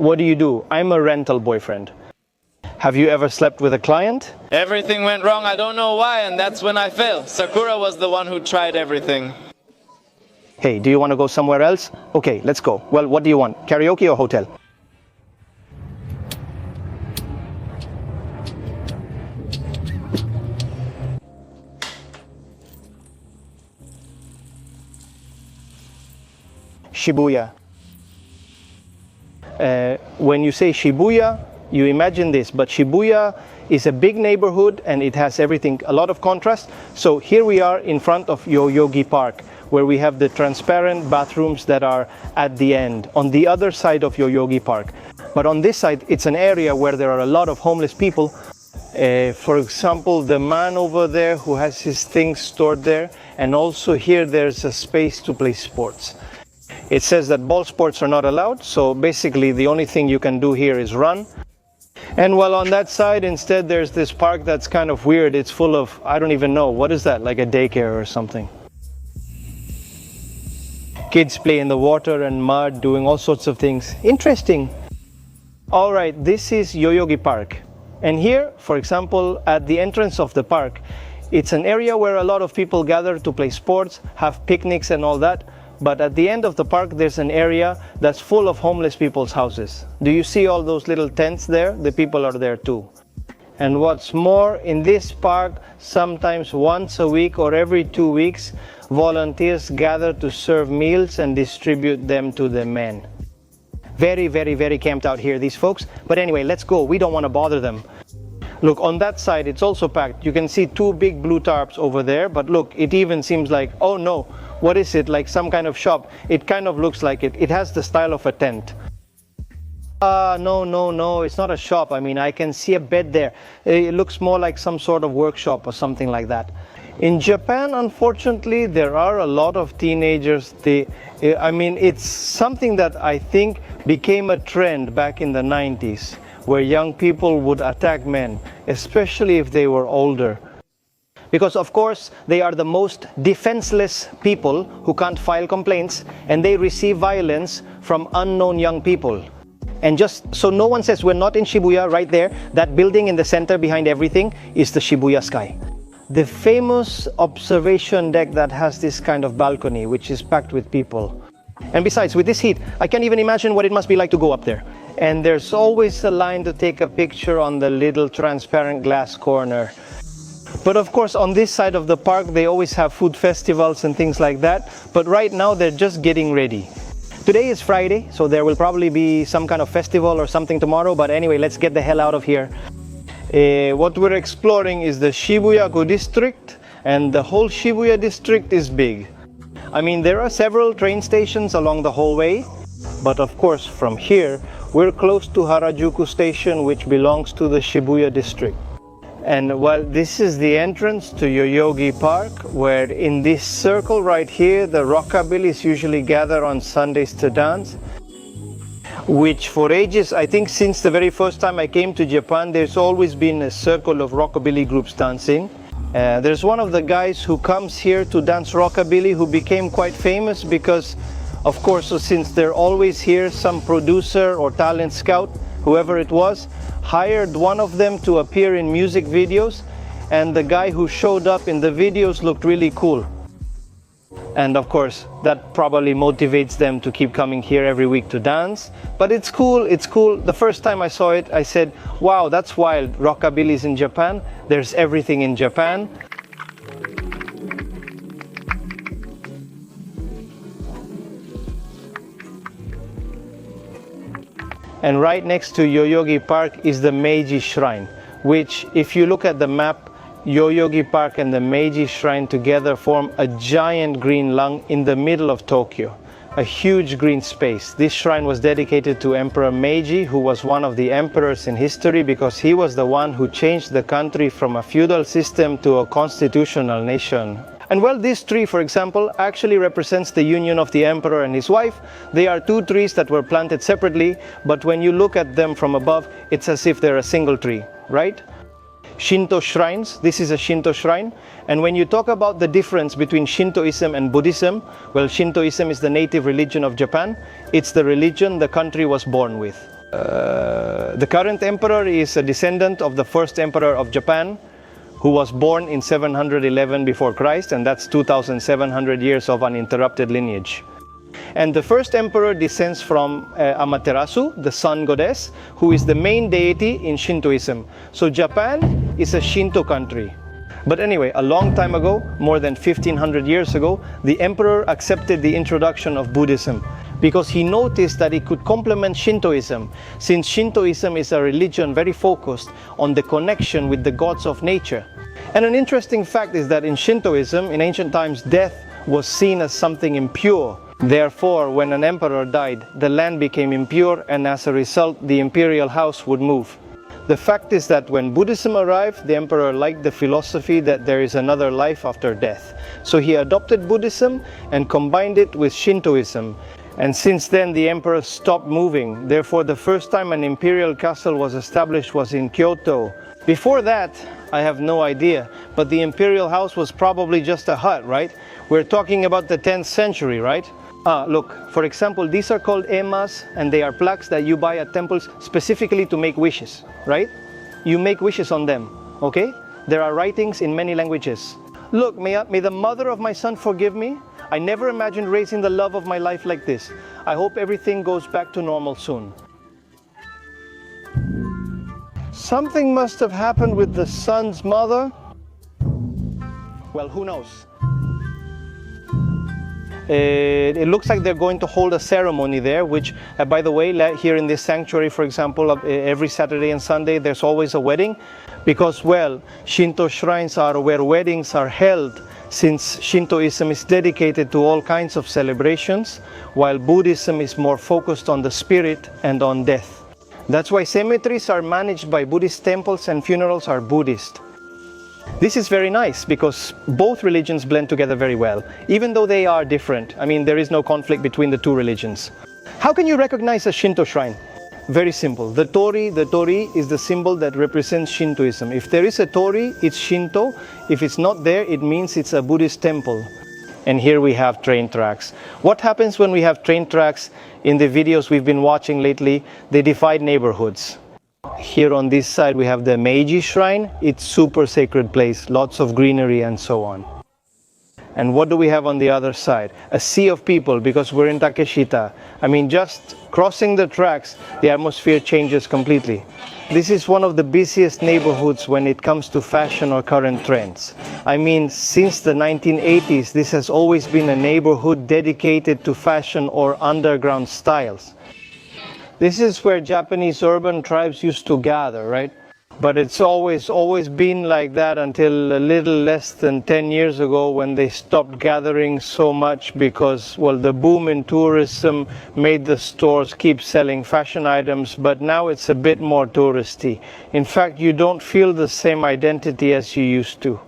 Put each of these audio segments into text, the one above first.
What do you do? I'm a rental boyfriend. Have you ever slept with a client? Everything went wrong, I don't know why, and that's when I failed. Sakura was the one who tried everything. Hey, do you want to go somewhere else? Okay, let's go. Well, what do you want? Karaoke or hotel? Shibuya. When you say Shibuya, you imagine this, but Shibuya is a big neighborhood and it has everything, a lot of contrast. So here we are in front of Yoyogi Park, where we have the transparent bathrooms that are at the end, on the other side of Yoyogi Park. But on this side, it's an area where there are a lot of homeless people. For example, the man over there who has his things stored there, and also here there's a space to play sports. It says that ball sports are not allowed, so basically the only thing you can do here is run. And while on that side, instead, there's this park that's kind of weird. It's full of, I don't even know, what is that, like a daycare or something? Kids play in the water and mud, doing all sorts of things. Interesting. All right, this is Yoyogi Park. And here, for example, at the entrance of the park, it's an area where a lot of people gather to play sports, have picnics and all that. But at the end of the park, there's an area that's full of homeless people's houses. Do you see all those little tents there? The people are there too. And what's more, in this park, sometimes once a week or every 2 weeks, volunteers gather to serve meals and distribute them to the men. Very, very, very camped out here, these folks. But anyway, let's go. We don't want to bother them. Look, on that side, it's also packed. You can see 2 big blue tarps over there. But look, it even seems like, oh no, what is it? Like some kind of shop. It kind of looks like it. It has the style of a tent. No, it's not a shop. I mean, I can see a bed there. It looks more like some sort of workshop or something like that. In Japan, unfortunately, there are a lot of teenagers. It's something that I think became a trend back in the 90s, where young people would attack men, especially if they were older. Because of course, they are the most defenseless people who can't file complaints, and they receive violence from unknown young people. And just so no one says we're not in Shibuya, right there, that building in the center behind everything is the Shibuya Sky. The famous observation deck that has this kind of balcony, which is packed with people. And besides, with this heat, I can't even imagine what it must be like to go up there. And there's always a line to take a picture on the little transparent glass corner. But of course, on this side of the park, they always have food festivals and things like that. But right now, they're just getting ready. Today is Friday, so there will probably be some kind of festival or something tomorrow. But anyway, let's get the hell out of here. What we're exploring is the Shibuya-ku district, and the whole Shibuya district is big. I mean, there are several train stations along the whole way, but of course, from here, we're close to Harajuku Station, which belongs to the Shibuya district. And well, this is the entrance to Yoyogi Park, where in this circle right here, the rockabillys usually gather on Sundays to dance. Which for ages, I think since the very first time I came to Japan, there's always been a circle of rockabilly groups dancing. There's one of the guys who comes here to dance rockabilly who became quite famous because, of course, so since they're always here, some producer or talent scout, whoever it was, hired one of them to appear in music videos, and the guy who showed up in the videos looked really cool. And of course, that probably motivates them to keep coming here every week to dance. But it's cool, it's cool. The first time I saw it, I said, wow, that's wild. Rockabilly's in Japan. There's everything in Japan. And right next to Yoyogi Park is the Meiji Shrine, which, if you look at the map, Yoyogi Park and the Meiji Shrine together form a giant green lung in the middle of Tokyo. A huge green space. This shrine was dedicated to Emperor Meiji, who was one of the emperors in history because he was the one who changed the country from a feudal system to a constitutional nation. And well, this tree, for example, actually represents the union of the emperor and his wife. They are 2 trees that were planted separately, but when you look at them from above, it's as if they're a single tree, right? Shinto shrines, this is a Shinto shrine. And when you talk about the difference between Shintoism and Buddhism, well, Shintoism is the native religion of Japan. It's the religion the country was born with. The current emperor is a descendant of the first emperor of Japan, who was born in 711 before Christ, and that's 2,700 years of uninterrupted lineage. And the first emperor descends from Amaterasu, the sun goddess, who is the main deity in Shintoism. So Japan is a Shinto country. But anyway, a long time ago, more than 1500 years ago, the emperor accepted the introduction of Buddhism because he noticed that it could complement Shintoism, since Shintoism is a religion very focused on the connection with the gods of nature. And an interesting fact is that in Shintoism, in ancient times, death was seen as something impure. Therefore, when an emperor died, the land became impure, and as a result, the imperial house would move. The fact is that when Buddhism arrived, the emperor liked the philosophy that there is another life after death. So he adopted Buddhism and combined it with Shintoism. And since then, the emperor stopped moving. Therefore, the first time an imperial castle was established was in Kyoto. Before that, I have no idea, but the imperial house was probably just a hut, right? We're talking about the 10th century, right? Look, for example, these are called emas, and they are plaques that you buy at temples specifically to make wishes, right? You make wishes on them, okay? There are writings in many languages. Look, may the mother of my son forgive me. I never imagined raising the love of my life like this. I hope everything goes back to normal soon. Something must have happened with the son's mother. Well, who knows? It looks like they're going to hold a ceremony there, which, by the way, here in this sanctuary, for example, every Saturday and Sunday, there's always a wedding. Because, well, Shinto shrines are where weddings are held, since Shintoism is dedicated to all kinds of celebrations, while Buddhism is more focused on the spirit and on death. That's why cemeteries are managed by Buddhist temples and funerals are Buddhist. This is very nice because both religions blend together very well, even though they are different. I mean, there is no conflict between the two religions. How can you recognize a Shinto shrine? Very simple. The torii is the symbol that represents Shintoism. If there is a torii, it's Shinto. If it's not there, it means it's a Buddhist temple. And here we have train tracks. What happens when we have train tracks? In the videos we've been watching lately, they divide neighborhoods. Here on this side we have the Meiji shrine. It's super sacred place, lots of greenery and so on. And what do we have on the other side? A sea of people, because we're in Takeshita. I mean, just crossing the tracks, the atmosphere changes completely. This is one of the busiest neighborhoods when it comes to fashion or current trends. I mean, since the 1980s, this has always been a neighborhood dedicated to fashion or underground styles. This is where Japanese urban tribes used to gather, right? But it's always been like that until a little less than 10 years ago when they stopped gathering so much because, well, the boom in tourism made the stores keep selling fashion items, but now it's a bit more touristy. In fact, you don't feel the same identity as you used to.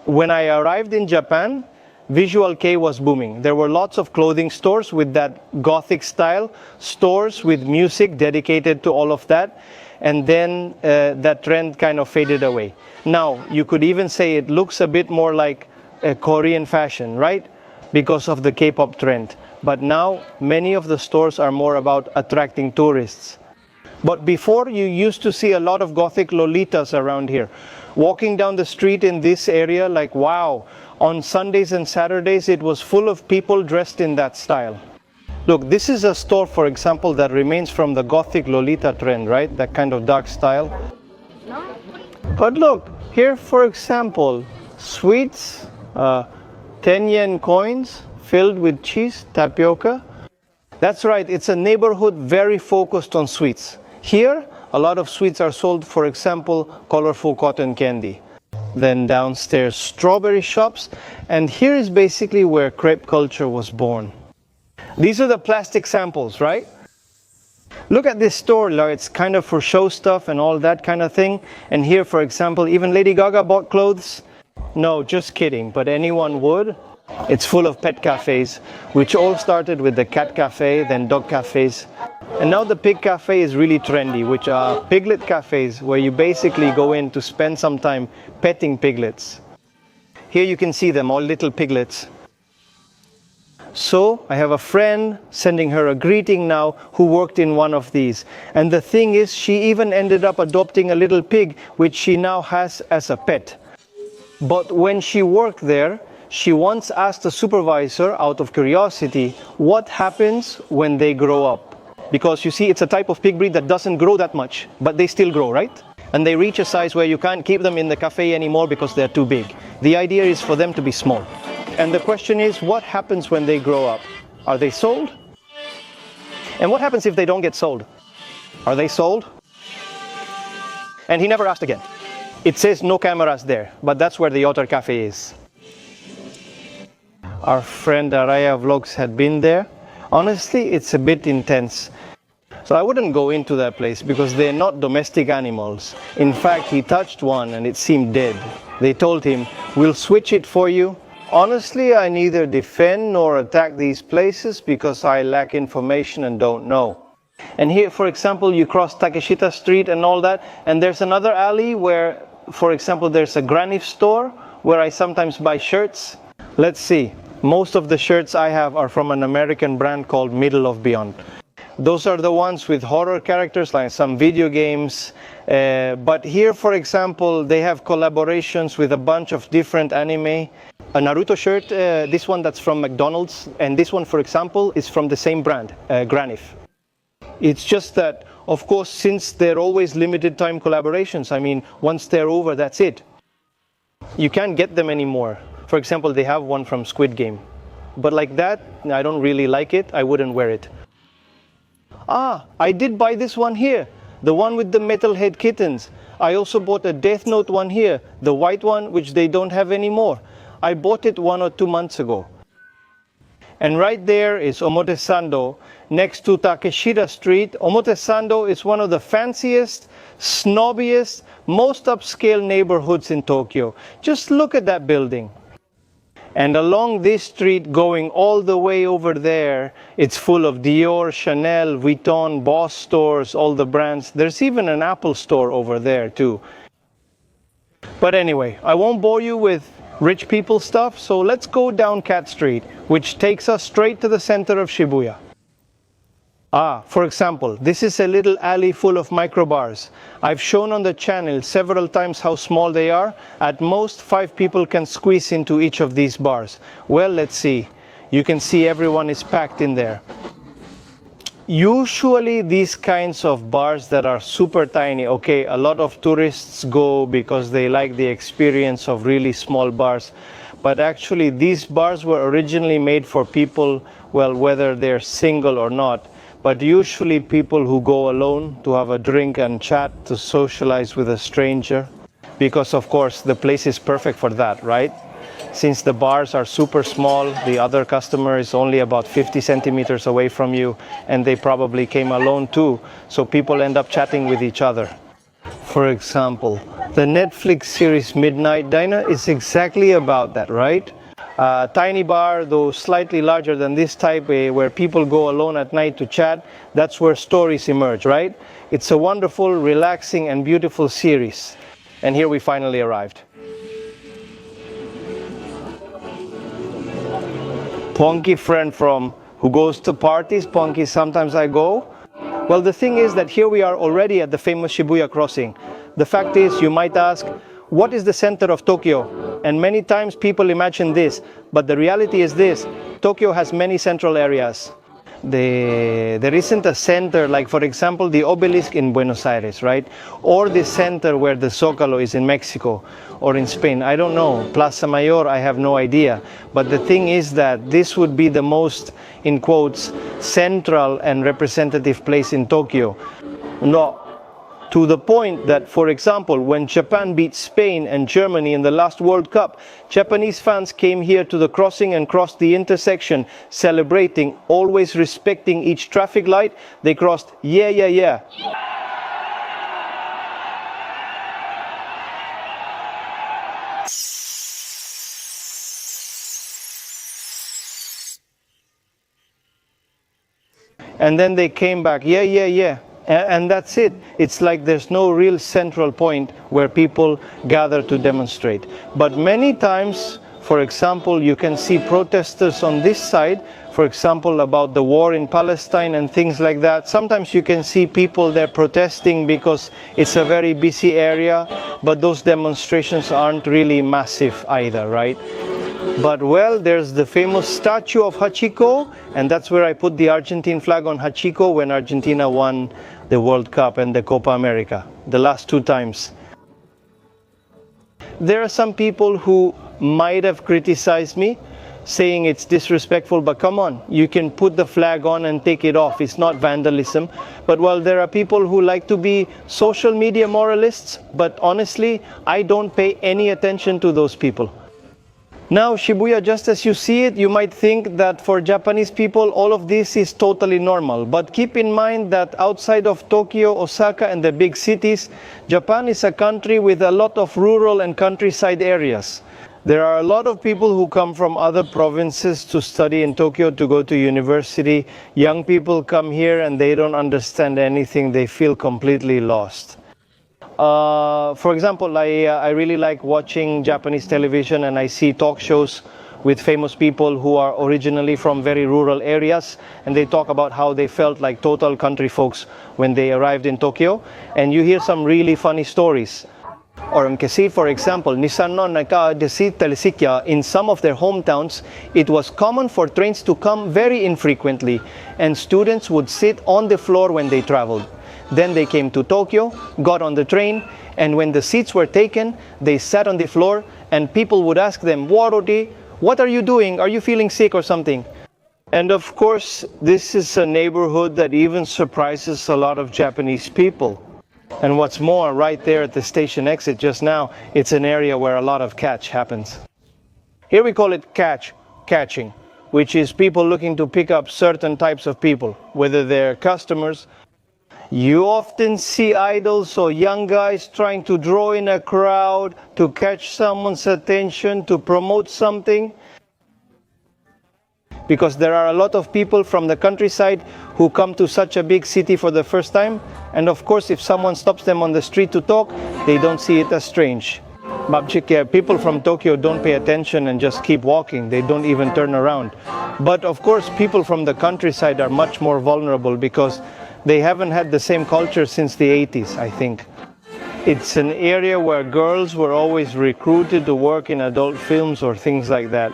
When I arrived in Japan, Visual Kei was booming. There were lots of clothing stores with that Gothic style, stores with music dedicated to all of that. And then that trend kind of faded away. Now, you could even say it looks a bit more like a Korean fashion, right? Because of the K-pop trend. But now, many of the stores are more about attracting tourists. But before, you used to see a lot of Gothic lolitas around here. Walking down the street in this area, like, wow. On Sundays and Saturdays, it was full of people dressed in that style. Look, this is a store, for example, that remains from the Gothic Lolita trend, right? That kind of dark style. But look, here, for example, sweets, 10 yen coins filled with cheese, tapioca. That's right, it's a neighborhood very focused on sweets. Here, a lot of sweets are sold, for example, colorful cotton candy. Then downstairs, strawberry shops. And here is basically where crepe culture was born. These are the plastic samples, right? Look at this store, it's kind of for show stuff and all that kind of thing. And here, for example, even Lady Gaga bought clothes. No, just kidding, but anyone would. It's full of pet cafes, which all started with the cat cafe, then dog cafes. And now the pig cafe is really trendy, which are piglet cafes, where you basically go in to spend some time petting piglets. Here you can see them, all little piglets. So I have a friend sending her a greeting now who worked in one of these. And the thing is, she even ended up adopting a little pig, which she now has as a pet. But when she worked there, she once asked the supervisor, out of curiosity, what happens when they grow up? Because you see, it's a type of pig breed that doesn't grow that much, but they still grow, right? And they reach a size where you can't keep them in the cafe anymore because they're too big. The idea is for them to be small. And the question is, what happens when they grow up? Are they sold? And what happens if they don't get sold? Are they sold? And he never asked again. It says no cameras there, but that's where the Otter Cafe is. Our friend Araya Vlogs had been there. Honestly, it's a bit intense. So I wouldn't go into that place because they're not domestic animals. In fact, he touched one and it seemed dead. They told him, we'll switch it for you. Honestly, I neither defend nor attack these places because I lack information and don't know. And here, for example, you cross Takeshita Street and all that, and there's another alley where, for example, there's a Granif store where I sometimes buy shirts. Let's see. Most of the shirts I have are from an American brand called Middle of Beyond. Those are the ones with horror characters, like some video games. But here, for example, they have collaborations with a bunch of different anime. A Naruto shirt, this one that's from McDonald's, and this one, for example, is from the same brand, Granif. It's just that, of course, since they're always limited time collaborations, I mean, once they're over, that's it. You can't get them anymore. For example, they have one from Squid Game. But like that, I don't really like it. I wouldn't wear it. Ah, I did buy this one here. The one with the metal head kittens. I also bought a Death Note one here. The white one, which they don't have anymore. I bought it 1 or 2 months ago. And right there is Omotesando, next to Takeshita Street. Omotesando is one of the fanciest, snobbiest, most upscale neighborhoods in Tokyo. Just look at that building. And along this street, going all the way over there, it's full of Dior, Chanel, Vuitton, Boss stores, all the brands. There's even an Apple store over there too. But anyway, I won't bore you with rich people stuff, so let's go down Cat Street, which takes us straight to the center of Shibuya. Ah, for example, this is a little alley full of microbars. I've shown on the channel several times how small they are. At most, 5 people can squeeze into each of these bars. Well, let's see. You can see everyone is packed in there. Usually these kinds of bars that are super tiny, okay, a lot of tourists go because they like the experience of really small bars. But actually these bars were originally made for people, well, whether they're single or not. But usually people who go alone to have a drink and chat, to socialize with a stranger. Because of course the place is perfect for that, right? Since the bars are super small, the other customer is only about 50 centimeters away from you, and they probably came alone too, so people end up chatting with each other. For example, the Netflix series Midnight Diner is exactly about that, right? A tiny bar, though slightly larger than this type, where people go alone at night to chat. That's where stories emerge, right? It's a wonderful, relaxing, and beautiful series. And here we finally arrived. Ponky friend from who goes to parties. Ponky, sometimes I go. Well, the thing is that here we are already at the famous Shibuya crossing. The fact is, you might ask, what is the center of Tokyo? And many times people imagine this, but the reality is this: Tokyo has many central areas. There isn't a center, like for example the obelisk in Buenos Aires, right? Or the center where the Zócalo is in Mexico or in Spain. I don't know. Plaza Mayor, I have no idea. But the thing is that this would be the most, in quotes, central and representative place in Tokyo. No. To the point that, for example, when Japan beat Spain and Germany in the last World Cup, Japanese fans came here to the crossing and crossed the intersection, celebrating, always respecting each traffic light. They crossed, yeah, yeah, yeah. And then they came back, yeah, yeah, yeah. And that's it. It's like there's no real central point where people gather to demonstrate. But many times, For example, you can see protesters on this side, for example, about the war in Palestine and things like that. Sometimes you can see people there protesting because it's a very busy area, but those demonstrations aren't really massive either, right? But well, there's the famous statue of Hachiko, and that's where I put the Argentine flag on Hachiko when Argentina won the World Cup and the Copa America, the last 2 times. There are some people who might have criticized me, saying it's disrespectful, but come on, you can put the flag on and take it off. It's not vandalism. But well, there are people who like to be social media moralists, but honestly, I don't pay any attention to those people. Now, Shibuya, just as you see it, you might think that for Japanese people, all of this is totally normal. But keep in mind that outside of Tokyo, Osaka, and the big cities, Japan is a country with a lot of rural and countryside areas. There are a lot of people who come from other provinces to study in Tokyo, to go to university. Young people come here and they don't understand anything. They feel completely lost. For example, I really like watching Japanese television, and I see talk shows with famous people who are originally from very rural areas, and they talk about how they felt like total country folks when they arrived in Tokyo, and you hear some really funny stories. Or for example, Nissan no Naka in some of their hometowns, it was common for trains to come very infrequently, and students would sit on the floor when they traveled. Then they came to Tokyo, got on the train, and when the seats were taken, they sat on the floor, and people would ask them, "Warodi, what are you doing? Are you feeling sick or something?" And of course, this is a neighborhood that even surprises a lot of Japanese people. And what's more, right there at the station exit just now, it's an area where a lot of catch happens. Here we call it catching, which is people looking to pick up certain types of people, whether they're customers. You often see idols or young guys trying to draw in a crowd, to catch someone's attention, to promote something. Because there are a lot of people from the countryside who come to such a big city for the first time. And of course, if someone stops them on the street to talk, they don't see it as strange. People from Tokyo don't pay attention and just keep walking. They don't even turn around. But of course, people from the countryside are much more vulnerable because they haven't had the same culture since the 80s, I think. It's an area where girls were always recruited to work in adult films or things like that.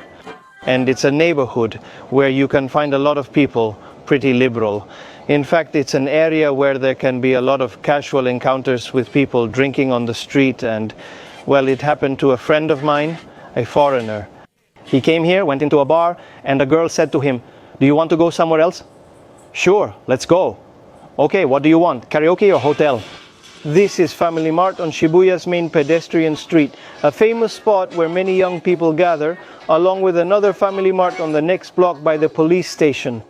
And it's a neighborhood where you can find a lot of people pretty liberal. In fact, it's an area where there can be a lot of casual encounters with people drinking on the street. And well, it happened to a friend of mine, a foreigner. He came here, went into a bar, and a girl said to him, "Do you want to go somewhere else?" "Sure, let's go." "Okay, what do you want, karaoke or hotel?" This is Family Mart on Shibuya's main pedestrian street, a famous spot where many young people gather, along with another Family Mart on the next block by the police station.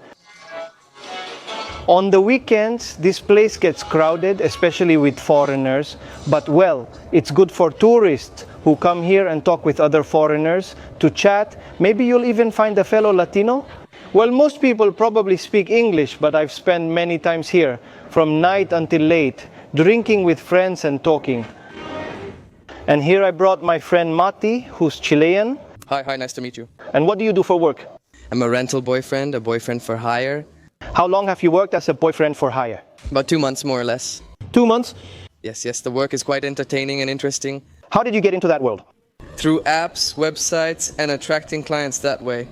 On the weekends, this place gets crowded, especially with foreigners, but well, it's good for tourists who come here and talk with other foreigners, to chat. Maybe you'll even find a fellow Latino. Well, most people probably speak English, but I've spent many times here, from night until late, drinking with friends and talking. And here I brought my friend Mati, who's Chilean. Hi, nice to meet you. And what do you do for work? I'm a rental boyfriend, a boyfriend for hire. How long have you worked as a boyfriend for hire? About 2 months, more or less. 2 months? Yes, the work is quite entertaining and interesting. How did you get into that world? Through apps, websites, and attracting clients that way.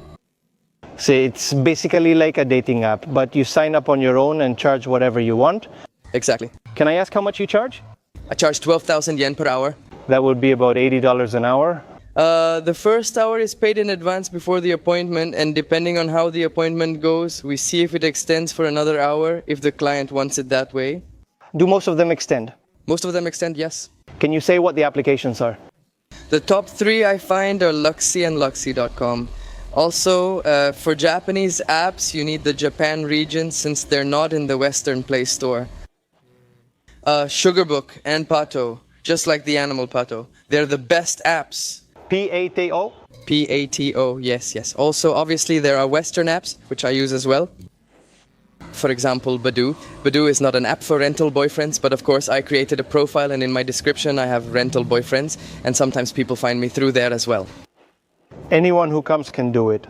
So it's basically like a dating app, but you sign up on your own and charge whatever you want. Exactly. Can I ask how much you charge? I charge 12,000 yen per hour. That would be about $80 an hour. The first hour is paid in advance before the appointment, and depending on how the appointment goes, we see if it extends for another hour, if the client wants it that way. Do most of them extend? Most of them extend, yes. Can you say what the applications are? The top 3 I find are Luxy and Luxy.com. Also, for Japanese apps, you need the Japan region since they're not in the Western Play Store. Sugarbook and Pato, just like the animal Pato. They're the best apps. P-A-T-O? P-A-T-O, yes. Also, obviously, there are Western apps, which I use as well. For example, Badoo. Badoo is not an app for rental boyfriends, but of course I created a profile and in my description I have rental boyfriends, and sometimes people find me through there as well. Anyone who comes can do it.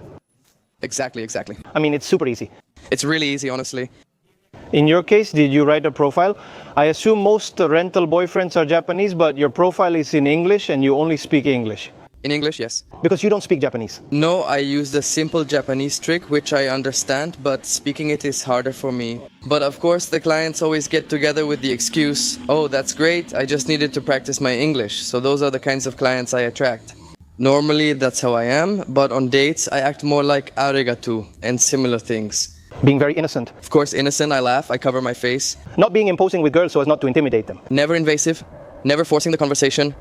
Exactly, exactly. I mean, it's super easy. It's really easy, honestly. In your case, did you write a profile? I assume most rental boyfriends are Japanese, but your profile is in English and you only speak English. In English, yes. Because you don't speak Japanese. No, I use the simple Japanese trick, which I understand, but speaking it is harder for me. But of course, the clients always get together with the excuse, oh, that's great, I just needed to practice my English. So those are the kinds of clients I attract. Normally, that's how I am, but on dates, I act more like arigato and similar things. Being very innocent. Of course, innocent, I laugh, I cover my face. Not being imposing with girls so as not to intimidate them. Never invasive, never forcing the conversation,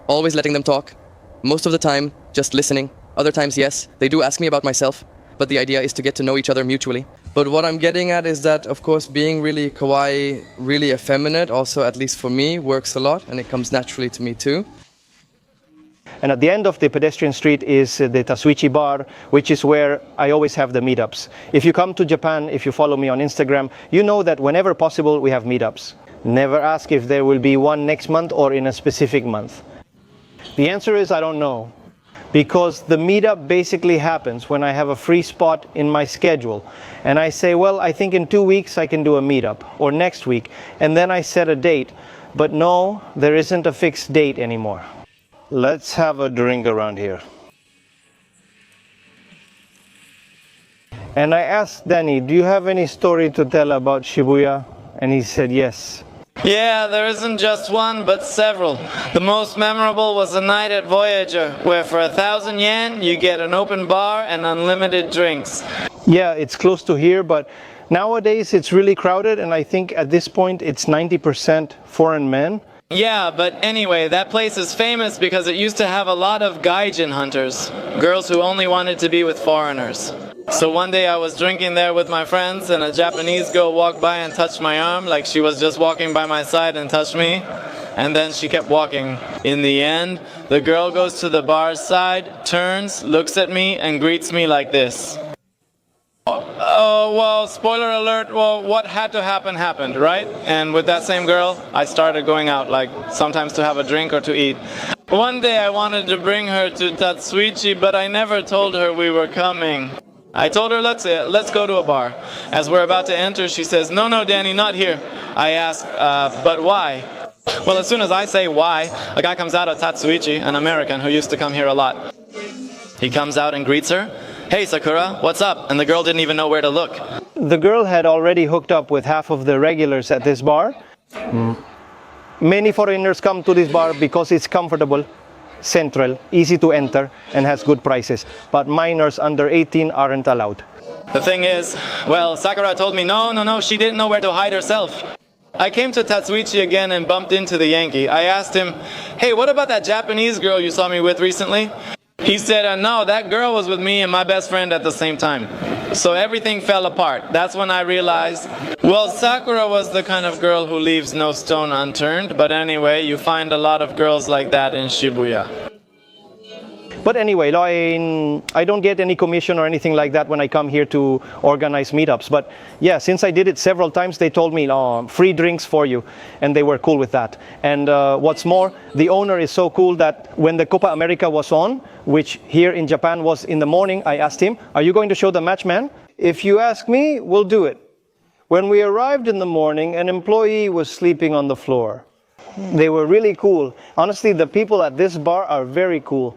always letting them talk. Most of the time, just listening. Other times, yes, they do ask me about myself, but the idea is to get to know each other mutually. But what I'm getting at is that, of course, being really kawaii, really effeminate, also at least for me, works a lot, and it comes naturally to me too. And at the end of the pedestrian street is the Tatsuichi bar, which is where I always have the meetups. If you come to Japan, if you follow me on Instagram, you know that whenever possible we have meetups. Never ask if there will be one next month or in a specific month. The answer is I don't know, because the meetup basically happens when I have a free spot in my schedule. And I say, well, I think in 2 weeks I can do a meetup, or next week, and then I set a date. But no, there isn't a fixed date anymore. Let's have a drink around here. And I asked Danny, do you have any story to tell about Shibuya? And he said yes. Yeah, there isn't just one, but several. The most memorable was a night at Voyager, where for 1,000 yen you get an open bar and unlimited drinks. Yeah, it's close to here, but nowadays it's really crowded, and I think at this point it's 90% foreign men. Yeah, but anyway, that place is famous because it used to have a lot of gaijin hunters, girls who only wanted to be with foreigners. So one day I was drinking there with my friends and a Japanese girl walked by and touched my arm like she was just walking by my side and touched me. And then she kept walking. In the end, the girl goes to the bar's side, turns, looks at me and greets me like this. Oh, well, spoiler alert, well, what had to happen happened, right? And with that same girl, I started going out, like sometimes to have a drink or to eat. One day I wanted to bring her to Tatsuichi, but I never told her we were coming. I told her, let's go to a bar. As we're about to enter, she says, no, Danny, not here. I ask, but why? Well, as soon as I say why, a guy comes out of Tatsuichi, an American who used to come here a lot. He comes out and greets her. Hey, Sakura, what's up? And the girl didn't even know where to look. The girl had already hooked up with half of the regulars at this bar. Many foreigners come to this bar because it's comfortable, central, easy to enter, and has good prices. But minors under 18 aren't allowed. The thing is, well, Sakura told me no, she didn't know where to hide herself. I came to Tatsuichi again and bumped into the Yankee. I asked him, hey, what about that Japanese girl you saw me with recently? He said, no, that girl was with me and my best friend at the same time. So everything fell apart. That's when I realized, well, Sakura was the kind of girl who leaves no stone unturned. But anyway, you find a lot of girls like that in Shibuya. But anyway, I don't get any commission or anything like that when I come here to organize meetups. But yeah, since I did it several times, they told me, free drinks for you. And they were cool with that. And what's more, the owner is so cool that when the Copa America was on, which here in Japan was in the morning, I asked him, are you going to show the match, man? If you ask me, we'll do it. When we arrived in the morning, an employee was sleeping on the floor. They were really cool. Honestly, the people at this bar are very cool.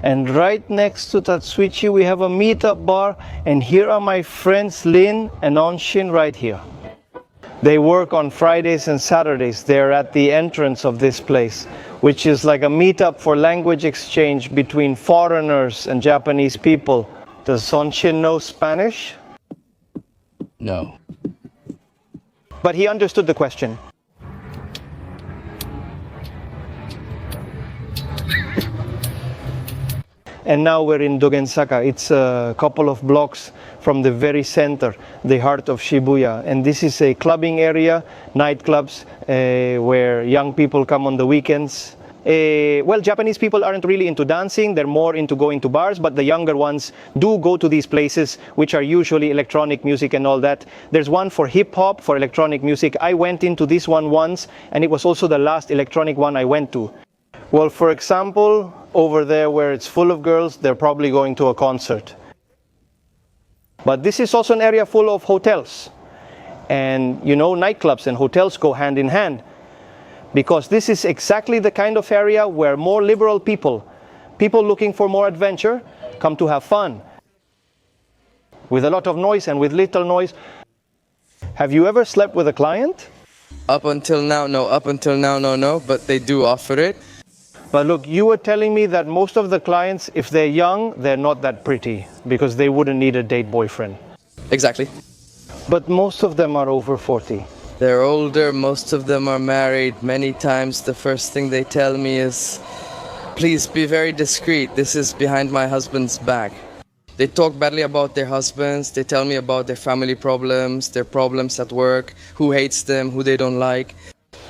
And right next to Tatsuichi, we have a meetup bar. And here are my friends Lin and Onshin right here. They work on Fridays and Saturdays. They're at the entrance of this place, which is like a meetup for language exchange between foreigners and Japanese people. Does Onshin know Spanish? No. But he understood the question. And now we're in Dogenzaka. It's a couple of blocks from the very center, the heart of Shibuya. And this is a clubbing area, nightclubs, where young people come on the weekends. Well, Japanese people aren't really into dancing. They're more into going to bars, but the younger ones do go to these places, which are usually electronic music and all that. There's one for hip hop, for electronic music. I went into this one once, and it was also the last electronic one I went to. Well, for example, over there where it's full of girls, they're probably going to a concert. But this is also an area full of hotels. And you know, nightclubs and hotels go hand in hand. Because this is exactly the kind of area where more liberal people looking for more adventure, come to have fun. With a lot of noise and with little noise. Have you ever slept with a client? Up until now, no. Up until now, no. But they do offer it. But look, you were telling me that most of the clients, if they're young, they're not that pretty because they wouldn't need a date boyfriend. Exactly. But most of them are over 40. They're older, most of them are married. Many times the first thing they tell me is, please be very discreet, this is behind my husband's back. They talk badly about their husbands, they tell me about their family problems, their problems at work, who hates them, who they don't like.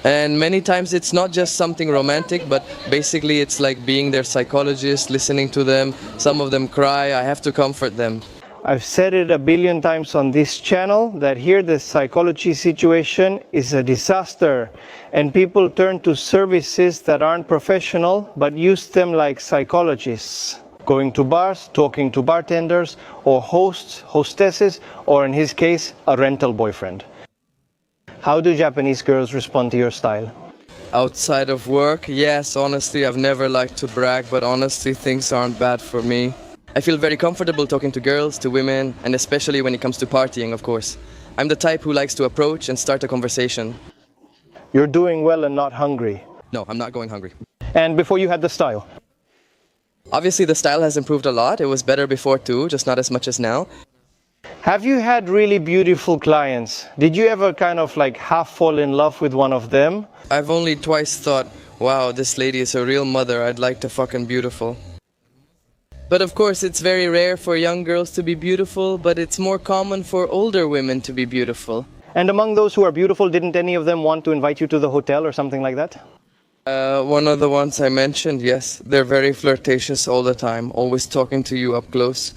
And many times it's not just something romantic, but basically it's like being their psychologist, listening to them. Some of them cry, I have to comfort them. I've said it a billion times on this channel that here the psychology situation is a disaster and people turn to services that aren't professional but use them like psychologists. Going to bars, talking to bartenders or hosts, hostesses, or in his case, a rental boyfriend. How do Japanese girls respond to your style? Outside of work, yes, honestly, I've never liked to brag, but honestly, things aren't bad for me. I feel very comfortable talking to girls, to women, and especially when it comes to partying, of course. I'm the type who likes to approach and start a conversation. You're doing well and not hungry. No, I'm not going hungry. And before you had the style? Obviously, the style has improved a lot. It was better before too, just not as much as now. Have you had really beautiful clients? Did you ever kind of like half fall in love with one of them? I've only twice thought, wow, this lady is a real mother. I'd like to fucking beautiful. But of course, it's very rare for young girls to be beautiful, but it's more common for older women to be beautiful. And among those who are beautiful, didn't any of them want to invite you to the hotel or something like that? One of the ones I mentioned, yes. They're very flirtatious all the time, always talking to you up close.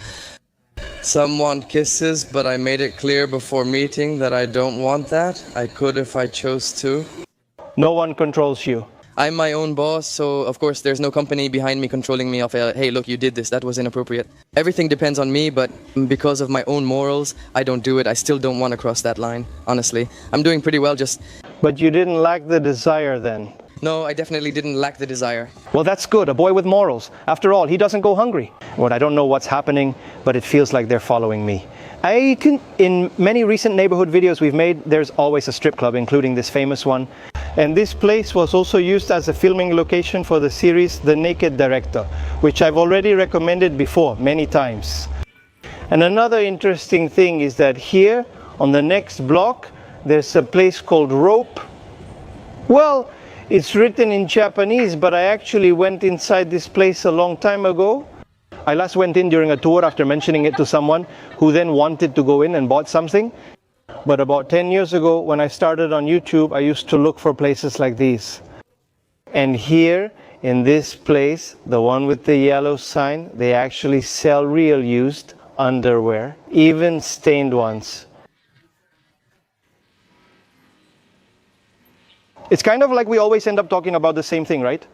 Some want kisses, but I made it clear before meeting that I don't want that. I could if I chose to. No one controls you. I'm my own boss, so of course there's no company behind me controlling me of, hey, look, you did this, that was inappropriate. Everything depends on me, but because of my own morals, I don't do it. I still don't want to cross that line, honestly. I'm doing pretty well, just... But you didn't lack the desire then? No, I definitely didn't lack the desire. Well, that's good, a boy with morals. After all, he doesn't go hungry. Well, I don't know what's happening, but it feels like they're following me. In many recent neighborhood videos we've made, there's always a strip club, including this famous one. And this place was also used as a filming location for the series The Naked Director, which I've already recommended before many times. And another interesting thing is that here on the next block there's a place called Rope. Well, it's written in Japanese, but I actually went inside this place a long time ago. I last went in during a tour after mentioning it to someone who then wanted to go in and bought something. But about 10 years ago, when I started on YouTube, I used to look for places like these. And here, in this place, the one with the yellow sign, they actually sell real used underwear, even stained ones. It's kind of like we always end up talking about the same thing, right?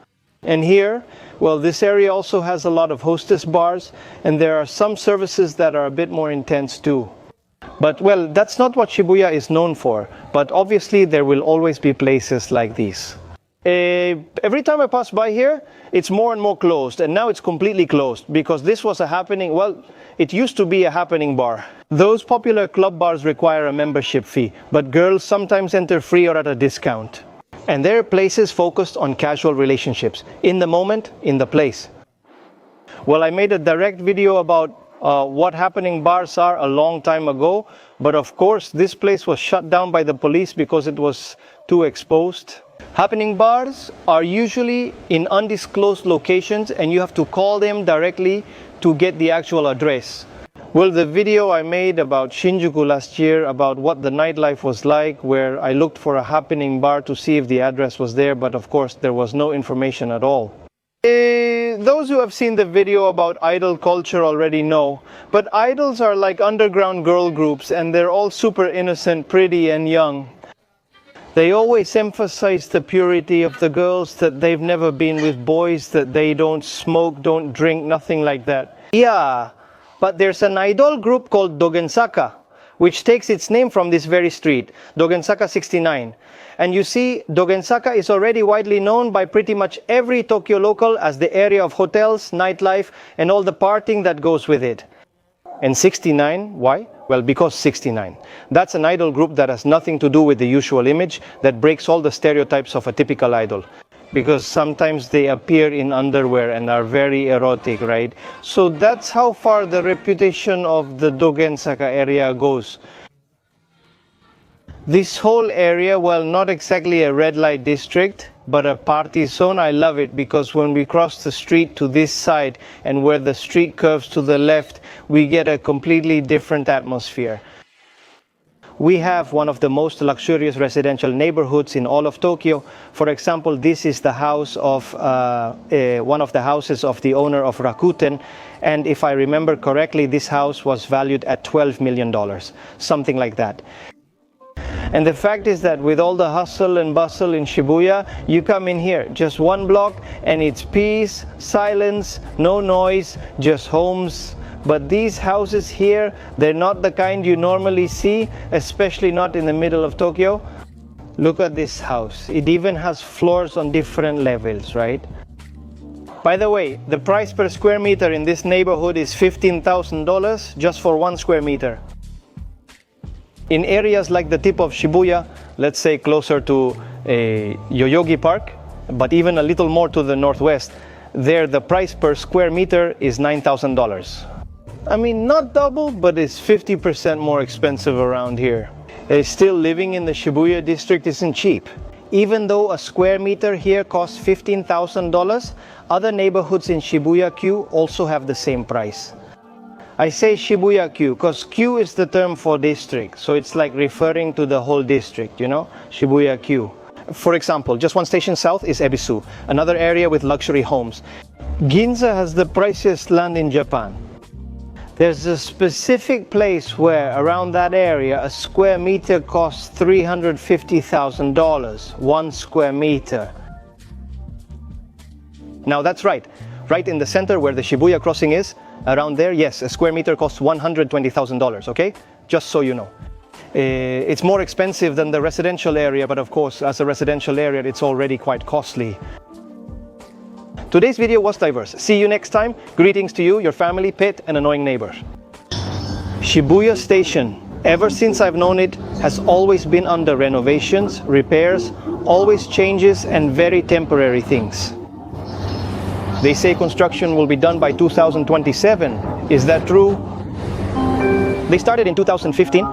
And here, well, this area also has a lot of hostess bars, and there are some services that are a bit more intense too. But, well, that's not what Shibuya is known for, but obviously there will always be places like these. Every time I pass by here, it's more and more closed, and now it's completely closed, because this was a happening, well, it used to be a happening bar. Those popular club bars require a membership fee, but girls sometimes enter free or at a discount. And there are places focused on casual relationships, in the moment, in the place. Well, I made a direct video about what happening bars are a long time ago, but of course this place was shut down by the police because it was too exposed. Happening bars are usually in undisclosed locations and you have to call them directly to get the actual address. Well, the video I made about Shinjuku last year about what the nightlife was like, where I looked for a happening bar to see if the address was there, but of course there was no information at all. Those who have seen the video about idol culture already know, but idols are like underground girl groups and they're all super innocent, pretty and young. They always emphasize the purity of the girls, that they've never been with boys, that they don't smoke, don't drink, nothing like that. Yeah, but there's an idol group called Dogenzaka, which takes its name from this very street, Dogenzaka 69. And you see, Dogenzaka is already widely known by pretty much every Tokyo local as the area of hotels, nightlife, and all the partying that goes with it. And 69, why? Well, because 69. That's an idol group that has nothing to do with the usual image, that breaks all the stereotypes of a typical idol. Because sometimes they appear in underwear and are very erotic, right? So that's how far the reputation of the Dogenzaka area goes. This whole area, well, not exactly a red light district, but a party zone. I love it because when we cross the street to this side and where the street curves to the left, we get a completely different atmosphere. We have one of the most luxurious residential neighborhoods in all of Tokyo. For example, this is the house of one of the houses of the owner of Rakuten. And if I remember correctly, this house was valued at $12 million, something like that. And the fact is that with all the hustle and bustle in Shibuya, you come in here, just one block, and it's peace, silence, no noise, just homes. But these houses here, they're not the kind you normally see, especially not in the middle of Tokyo. Look at this house. It even has floors on different levels, right? By the way, the price per square meter in this neighborhood is $15,000 just for 1 square meter. In areas like the tip of Shibuya, let's say closer to Yoyogi Park, but even a little more to the northwest, there the price per square meter is $9,000. I mean, not double, but it's 50% more expensive around here. Still, living in the Shibuya district isn't cheap. Even though a square meter here costs $15,000, other neighborhoods in Shibuya-Q also have the same price. I say Shibuya-Q because Q is the term for district, so it's like referring to the whole district, you know, Shibuya-Q. For example, just one station south is Ebisu, another area with luxury homes. Ginza has the priciest land in Japan. There's a specific place where, around that area, a square meter costs $350,000, 1 square meter. Now that's right in the center where the Shibuya crossing is, around there, yes, a square meter costs $120,000, okay? Just so you know. It's more expensive than the residential area, but of course, as a residential area, it's already quite costly. Today's video was diverse. See you next time. Greetings to you, your family, pet, and annoying neighbor. Shibuya Station, ever since I've known it, has always been under renovations, repairs, always changes, and very temporary things. They say construction will be done by 2027. Is that true? They started in 2015.